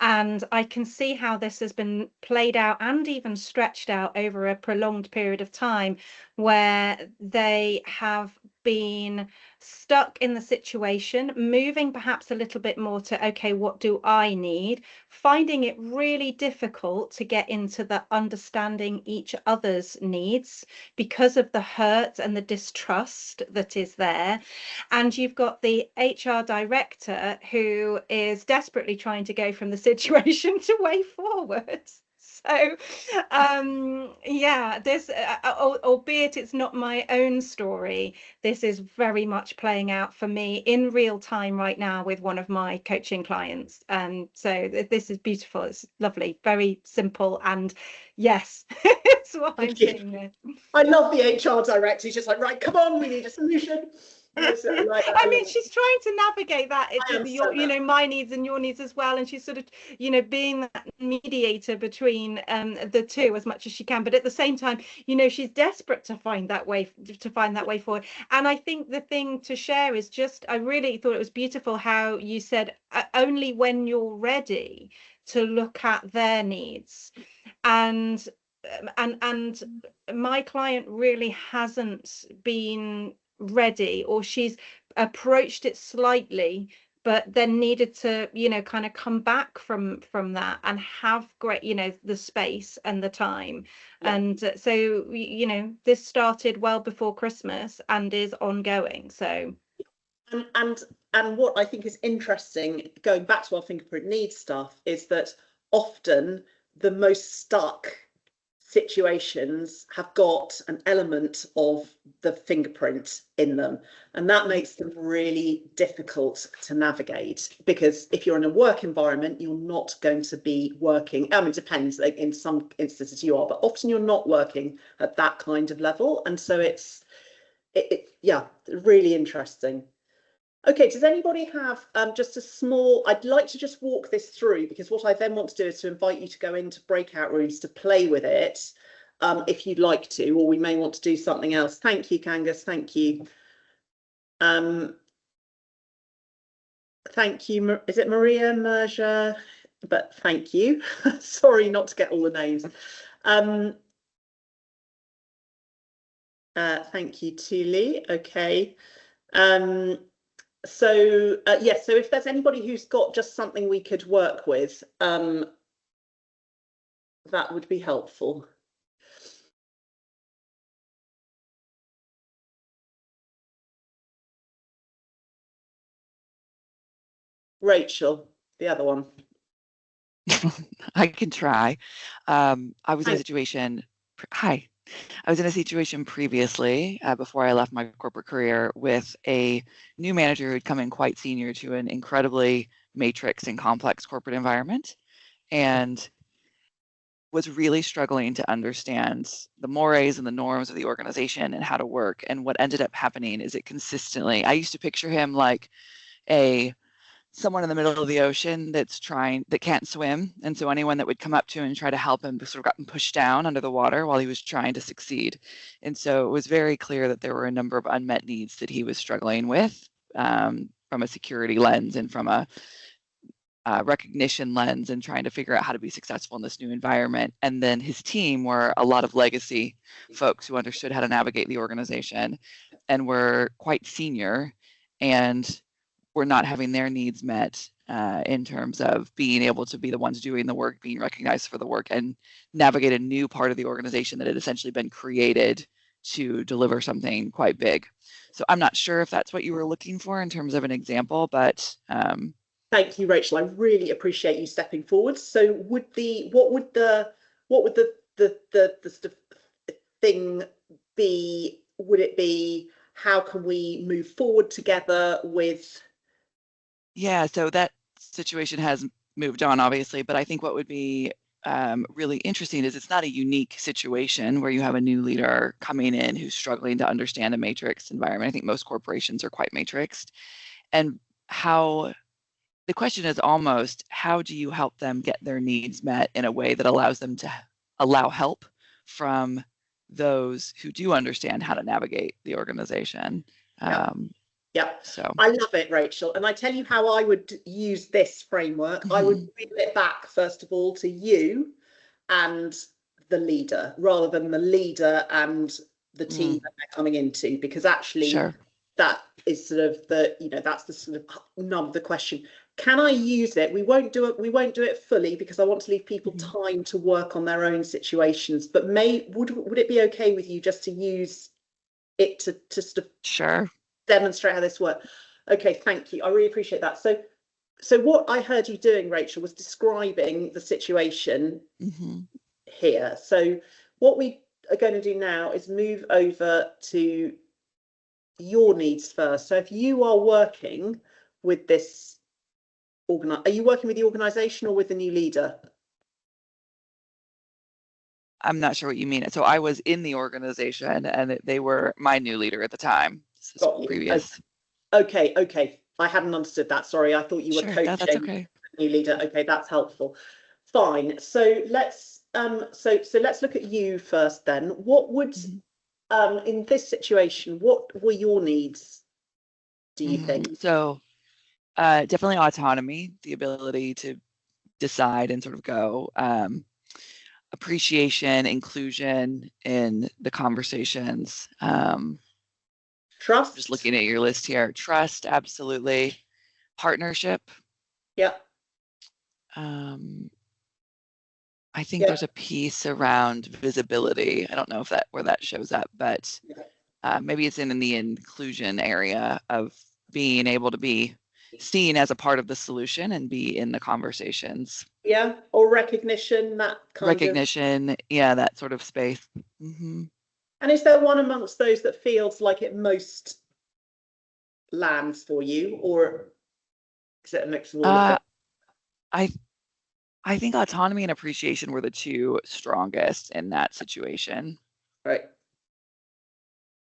And I can see how this has been played out and even stretched out over a prolonged period of time, where they have been stuck in the situation, moving perhaps a little bit more to, okay, what do I need? Finding it really difficult to get into the understanding each other's needs because of the hurt and the distrust that is there. And you've got the HR director who is desperately trying to go from the situation to way forward. So yeah, this albeit it's not my own story, this is very much playing out for me in real time right now with one of my coaching clients. So this is beautiful, it's lovely, very simple, and yes, it's what I'm seeing there. I love the HR director. He's just like, right, come on, we need a solution. I mean, she's trying to navigate that. It's your, you know, my needs and your needs as well, and she's sort of, you know, being that mediator between the two as much as she can. But at the same time, you know, she's desperate to find that way forward. And I think the thing to share is just, I really thought it was beautiful how you said only when you're ready to look at their needs. And my client really hasn't been ready, or she's approached it slightly, but then needed to, you know, kind of come back from that and have great, you know, the space and the time. Yeah. And so, you know, this started well before Christmas and is ongoing. So and what I think is interesting, going back to our fingerprint needs stuff, is that often the most stuck situations have got an element of the fingerprint in them, and that makes them really difficult to navigate, because if you're in a work environment, you're not going to be working, I mean, it depends, like in some instances you are, but often you're not working at that kind of level, and so it's yeah, really interesting. Okay, does anybody have just a small, I'd like to just walk this through, because what I then want to do is to invite you to go into breakout rooms to play with it, if you'd like to, or we may want to do something else. Thank you, Kangas, thank you. Thank you, is it Maria Merja? But thank you. Sorry not to get all the names. Thank you, Tuli. Okay. So yes, so if there's anybody who's got just something we could work with, that would be helpful. Rachel, the other one. I can try. I was in a situation. Hi. I was in a situation previously, before I left my corporate career, with a new manager who'd come in quite senior to an incredibly matrix and complex corporate environment, and was really struggling to understand the mores and the norms of the organization and how to work. And what ended up happening is I used to picture him like someone in the middle of the ocean that can't swim. And so anyone that would come up to him and try to help him sort of got pushed down under the water while he was trying to succeed. And so it was very clear that there were a number of unmet needs that he was struggling with, from a security lens and from a recognition lens, and trying to figure out how to be successful in this new environment. And then his team were a lot of legacy folks who understood how to navigate the organization and were quite senior, and were not having their needs met, in terms of being able to be the ones doing the work, being recognized for the work, and navigate a new part of the organization that had essentially been created to deliver something quite big. So I'm not sure if that's what you were looking for in terms of an example, but thank you, Rachel. I really appreciate you stepping forward. So what would the sort of thing be? Would it be, how can we move forward together with? Yeah, so that situation has moved on, obviously, but I think what would be really interesting is it's not a unique situation where you have a new leader coming in who's struggling to understand a matrix environment. I think most corporations are quite matrixed. And the question is almost, how do you help them get their needs met in a way that allows them to allow help from those who do understand how to navigate the organization? Yeah. So I love it, Rachel. And I tell you how I would use this framework. I would reel it back, first of all, to you and the leader, rather than the leader and the team that they're coming into, because actually that is sort of that's the sort of nub of the question. Can I use it? We won't do it fully, because I want to leave people time to work on their own situations. But would it be okay with you just to use it to sort of demonstrate how this works? Okay, thank you. I really appreciate that. So what I heard you doing, Rachel, was describing the situation here. So what we are going to do now is move over to your needs first. So if you are working with this are you working with the organisation or with the new leader? I'm not sure what you mean. So I was in the organization, and they were my new leader at the time. Previous. Okay. I hadn't understood that. Sorry, I thought you were coaching the new leader. Okay, that's helpful. Fine. So let's look at you first then. What would in this situation, what were your needs, do you think? So definitely autonomy, the ability to decide and sort of go. Appreciation, inclusion in the conversations. Trust. Just looking at your list here. Trust, absolutely. Partnership. Yeah. I think there's a piece around visibility. I don't know if where that shows up, but maybe it's in the inclusion area of being able to be seen as a part of the solution and be in the conversations. Yeah, or recognition, that kind recognition, that sort of space. And is there one amongst those that feels like it most lands for you, or is it a mix of all of them? I think autonomy and appreciation were the two strongest in that situation. Right.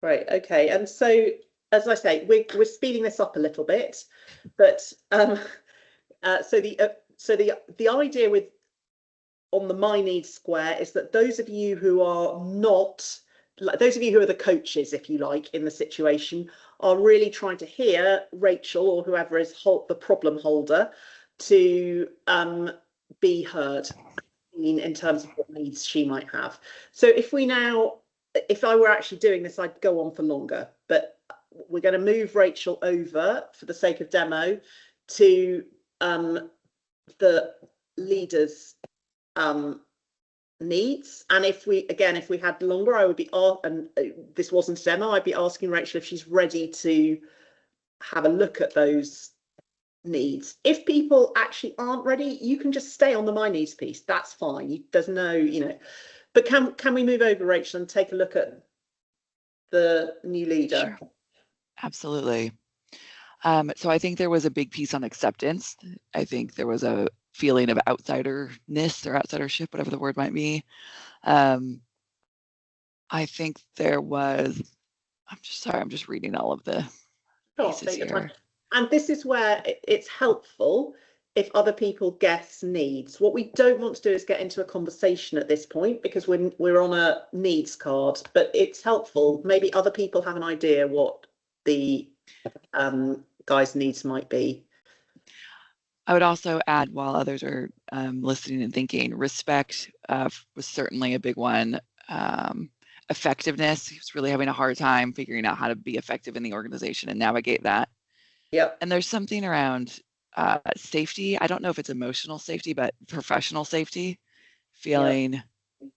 Okay. And so, as I say, we're speeding this up a little bit, but so the idea with on the My Needs square is that those of you who are the coaches, if you like, in the situation, are really trying to hear Rachel or whoever is the problem holder to be heard in terms of what needs she might have. So if I were actually doing this, I'd go on for longer, but we're going to move Rachel over for the sake of demo to the leader's needs. And if we had longer, I would be and this wasn't a demo, I'd be asking Rachel if she's ready to have a look at those needs. If people actually aren't ready, you can just stay on the My Needs piece. That's fine. There's no, But can we move over, Rachel, and take a look at the new leader? Sure. Absolutely. So I think there was a big piece on acceptance. I think there was a feeling of outsiderness or outsidership, whatever the word might be. I think there was, I'm just reading all of the pieces here. And this is where it's helpful if other people guess needs. What we don't want to do is get into a conversation at this point, because we're on a needs card, but it's helpful. Maybe other people have an idea what the guy's needs might be. I would also add, while others are listening and thinking, respect was certainly a big one. Effectiveness, he was really having a hard time figuring out how to be effective in the organization and navigate that. Yep. And there's something around safety. I don't know if it's emotional safety, but professional safety, feeling. Yep.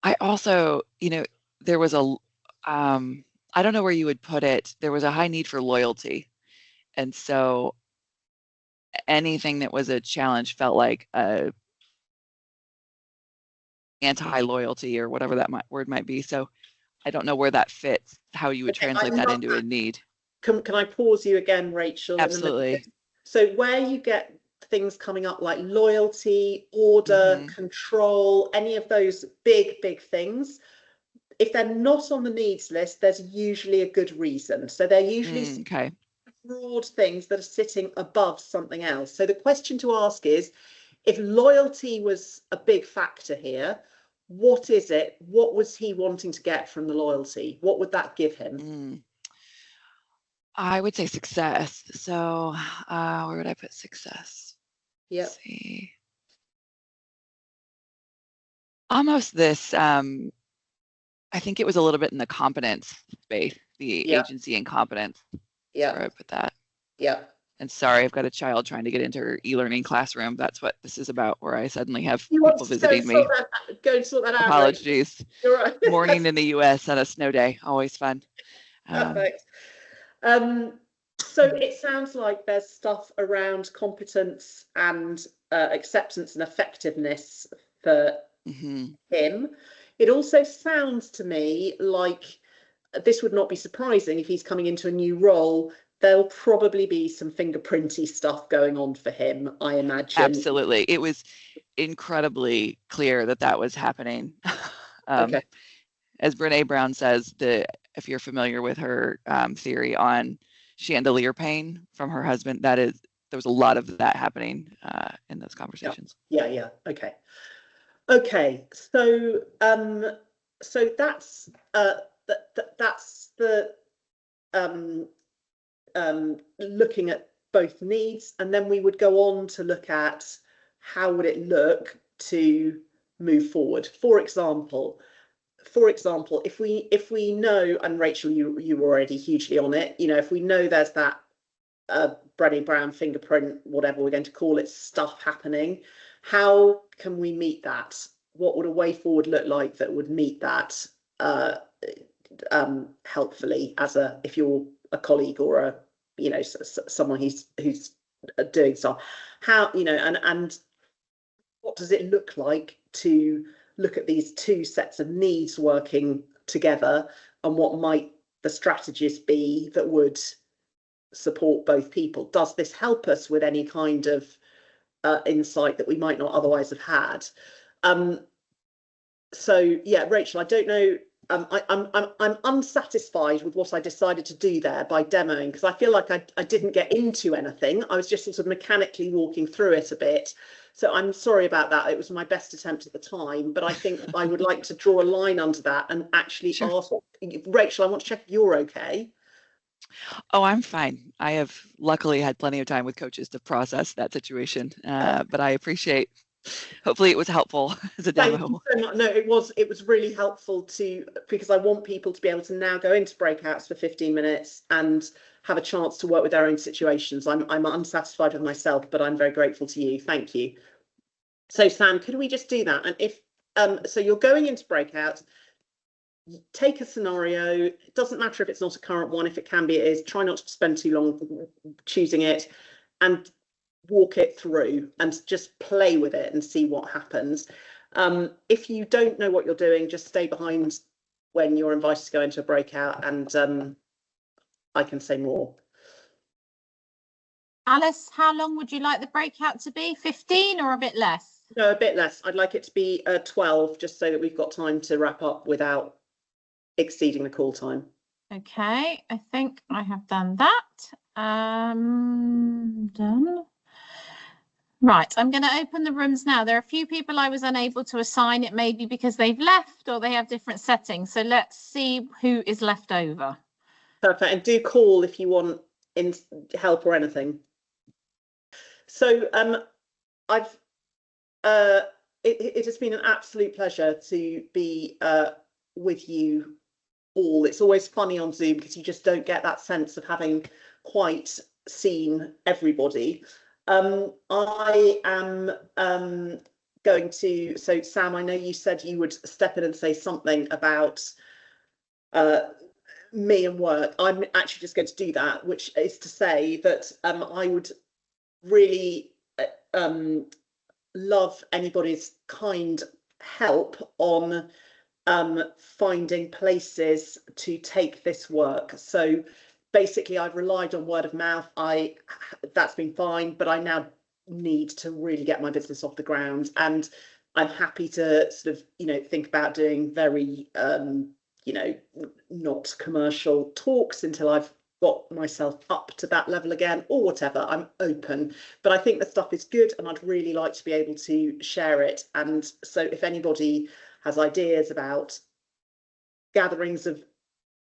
I also, there was a, I don't know where you would put it. There was a high need for loyalty. And so anything that was a challenge felt like a anti-loyalty or whatever that word might be. So I don't know where that fits, how you would translate that into a need. Can I pause you again, Rachel? Absolutely. So where you get things coming up like loyalty, order, control, any of those big things, if they're not on the needs list, there's usually a good reason. So they're usually broad things that are sitting above something else. So the question to ask is, if loyalty was a big factor here, what is it? What was he wanting to get from the loyalty? What would that give him? I would say success. So where would I put success? Yeah. See. Almost this, I think it was a little bit in the competence space, the agency and competence. Yeah. Where I put that. Yeah. And sorry, I've got a child trying to get into her e-learning classroom. That's what this is about, where I suddenly have people visiting me. Go and sort that out. Apologies. You're right. Morning in the US on a snow day, always fun. Perfect. So it sounds like there's stuff around competence and acceptance and effectiveness for him. It also sounds to me like this would not be surprising if he's coming into a new role. There'll probably be some fingerprinty stuff going on for him, I imagine. Absolutely. It was incredibly clear that that was happening. Okay. As Brene Brown says, if you're familiar with her theory on chandelier pain from her husband, there was a lot of that happening in those conversations. Yeah. Okay. So that's the looking at both needs, and then we would go on to look at how would it look to move forward. For example, if we know, and Rachel, you were already hugely on it, if we know there's that Brené Brown fingerprint, whatever we're going to call it, stuff happening, how can we meet that? What would a way forward look like that would meet that helpfully, if you're a colleague or someone who's doing stuff? How, and what does it look like to look at these two sets of needs working together, and what might the strategies be that would support both people? Does this help us with any kind of insight that we might not otherwise have had? So yeah, Rachel, I don't know. I'm unsatisfied with what I decided to do there by demoing, because I feel like I didn't get into anything. I was just sort of mechanically walking through it a bit. So I'm sorry about that. It was my best attempt at the time, but I think I would like to draw a line under that and actually ask Rachel, I want to check if you're okay. Oh, I'm fine. I have luckily had plenty of time with coaches to process that situation, but I appreciate. Hopefully it was helpful as a demo. Thank you so much. No, it was really helpful because I want people to be able to now go into breakouts for 15 minutes and have a chance to work with their own situations. I'm unsatisfied with myself, but I'm very grateful to you. Thank you. So Sam, could we just do that? And if so you're going into breakouts, take a scenario. It doesn't matter if it's not a current one. If it can be, it is. Try not to spend too long choosing it, and walk it through and just play with it and see what happens. If you don't know what you're doing, just stay behind when you're invited to go into a breakout, and I can say more. Alice, how long would you like the breakout to be? 15 or a bit less? No, a bit less. I'd like it to be 12, just so that we've got time to wrap up without exceeding the call time. Okay, I think I have done that. Done. Right, I'm going to open the rooms now. There are a few people I was unable to assign. It may be because they've left or they have different settings. So let's see who is left over. Perfect. And do call if you want help or anything. So it has been an absolute pleasure to be with you all. It's always funny on Zoom because you just don't get that sense of having quite seen everybody. I am going to, so Sam, I know you said you would step in and say something about me and work. I'm actually just going to do that, which is to say that I would really love anybody's kind help on finding places to take this work. So basically I've relied on word of mouth. That's been fine, but I now need to really get my business off the ground, and I'm happy to sort of, you know, think about doing very you know, not commercial talks until I've got myself up to that level again, or whatever. I'm open, but I think the stuff is good and I'd really like to be able to share it. And so if anybody has ideas about gatherings of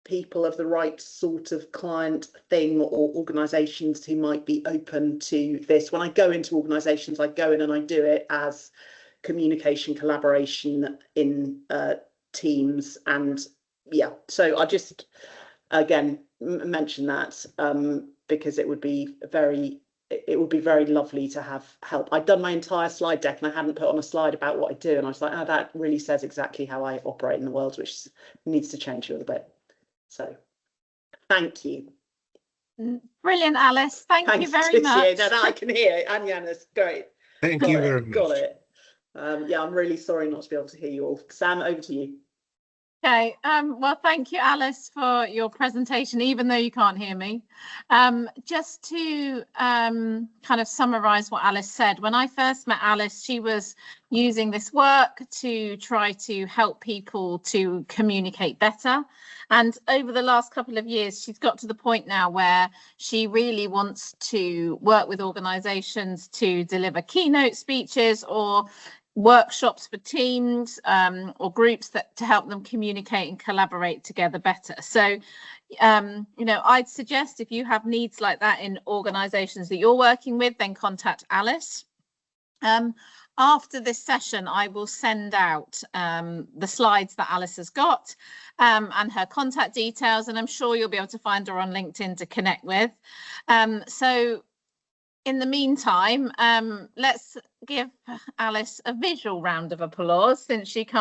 people of the right sort of client thing, or organizations who might be open to this, when I go into organizations, I go in and I do it as communication collaboration in teams. And yeah, so I just again mention that because it would be very lovely to have help. I'd done my entire slide deck and I hadn't put on a slide about what I do, and I was like, oh, that really says exactly how I operate in the world, which needs to change a little bit. So thank you. Brilliant, Alice. Thanks you very much. No, that I can hear. And Yanis, great. Thank you very much. Got it. Yeah, I'm really sorry not to be able to hear you all. Sam, over to you. Okay, well, thank you, Alice, for your presentation, even though you can't hear me. Just to kind of summarize what Alice said, when I first met Alice, she was using this work to try to help people to communicate better. And over the last couple of years, she's got to the point now where she really wants to work with organizations to deliver keynote speeches or workshops for teams or groups to help them communicate and collaborate together better. So, you know, I'd suggest if you have needs like that in organizations that you're working with, then contact Alice. After this session, I will send out the slides that Alice has got and her contact details, and I'm sure you'll be able to find her on LinkedIn to connect with. So in the meantime, let's give Alice a visual round of applause since she can't